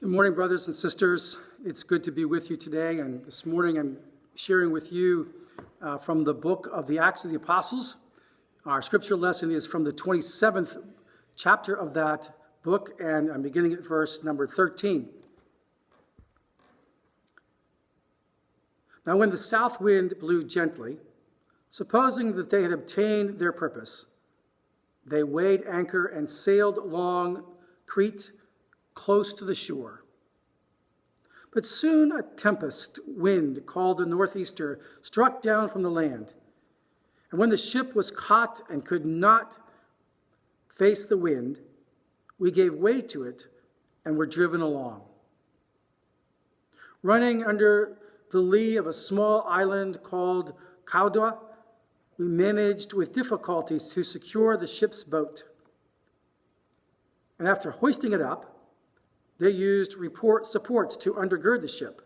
Good morning, brothers and sisters. It's good to be with you today. And this morning I'm sharing with you from the book of the Acts of the Apostles. Our scripture lesson is from the 27th chapter of that book, and I'm beginning at verse number 13. Now when the south wind blew gently, supposing that they had obtained their purpose, they weighed anchor and sailed along Crete, close to the shore. But soon a tempest wind called the northeaster struck down from the land. And when the ship was caught and could not face the wind, we gave way to it and were driven along. Running under the lee of a small island called Cauda, we managed with difficulties to secure the ship's boat. And after hoisting it up, they used supports to undergird the ship.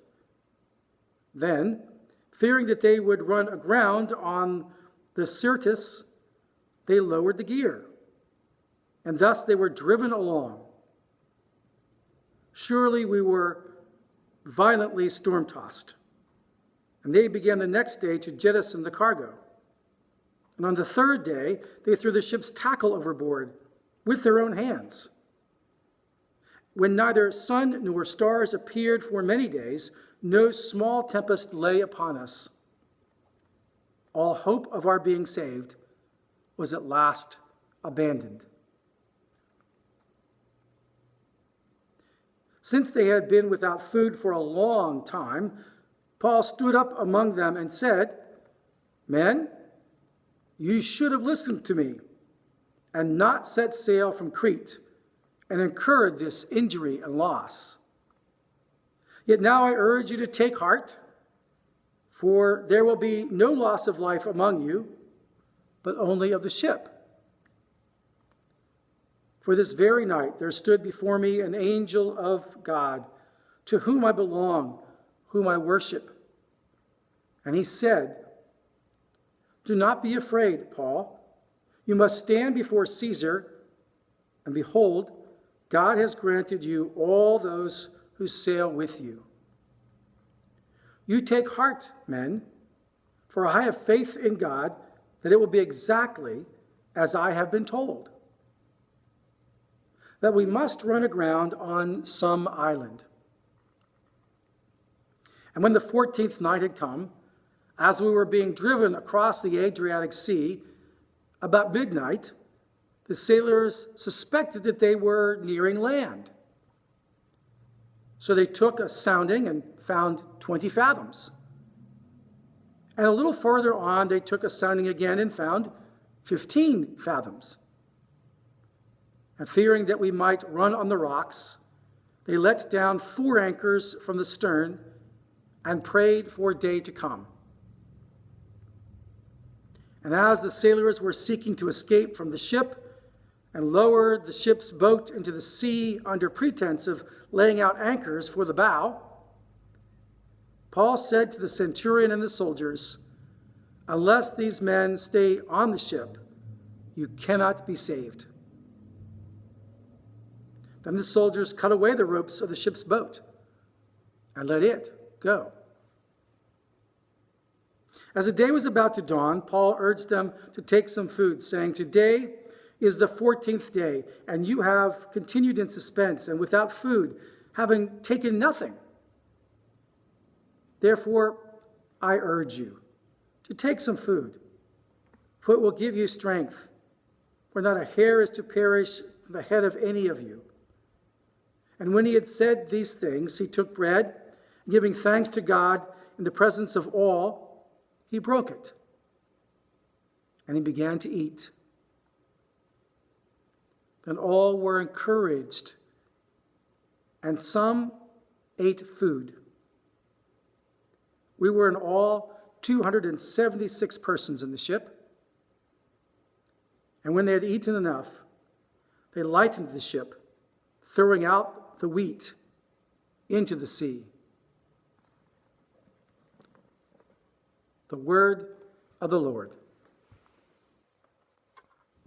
Then, fearing that they would run aground on the Syrtis, they lowered the gear, and thus they were driven along. Surely we were violently storm-tossed, and they began the next day to jettison the cargo. And on the third day, they threw the ship's tackle overboard with their own hands. When neither sun nor stars appeared for many days, no small tempest lay upon us. All hope of our being saved was at last abandoned. Since they had been without food for a long time, Paul stood up among them and said, "Men, you should have listened to me and not set sail from Crete and incurred this injury and loss. Yet now I urge you to take heart, for there will be no loss of life among you, but only of the ship. For this very night there stood before me an angel of God, to whom I belong, whom I worship. And he said, 'Do not be afraid, Paul. You must stand before Caesar, and behold, God has granted you all those who sail with you. You take heart, men, for I have faith in God that it will be exactly as I have been told, that we must run aground on some island.' And when the 14th night had come, as we were being driven across the Adriatic Sea, about midnight, the sailors suspected that they were nearing land. So they took a sounding and found 20 fathoms. And a little further on, they took a sounding again and found 15 fathoms. And fearing that we might run on the rocks, they let down 4 anchors from the stern and prayed for day to come. And as the sailors were seeking to escape from the ship and lowered the ship's boat into the sea under pretense of laying out anchors for the bow, Paul said to the centurion and the soldiers, 'Unless these men stay on the ship, you cannot be saved.' Then the soldiers cut away the ropes of the ship's boat and let it go. As the day was about to dawn, Paul urged them to take some food, saying, 'Today is the 14th day, and you have continued in suspense and without food, having taken nothing. Therefore, I urge you to take some food, for it will give you strength, for not a hair is to perish from the head of any of you.' And when he had said these things, he took bread, and giving thanks to God in the presence of all, he broke it, and he began to eat. Then all were encouraged, and some ate food. We were in all 276 persons in the ship. And when they had eaten enough, they lightened the ship, throwing out the wheat into the sea." The word of the Lord.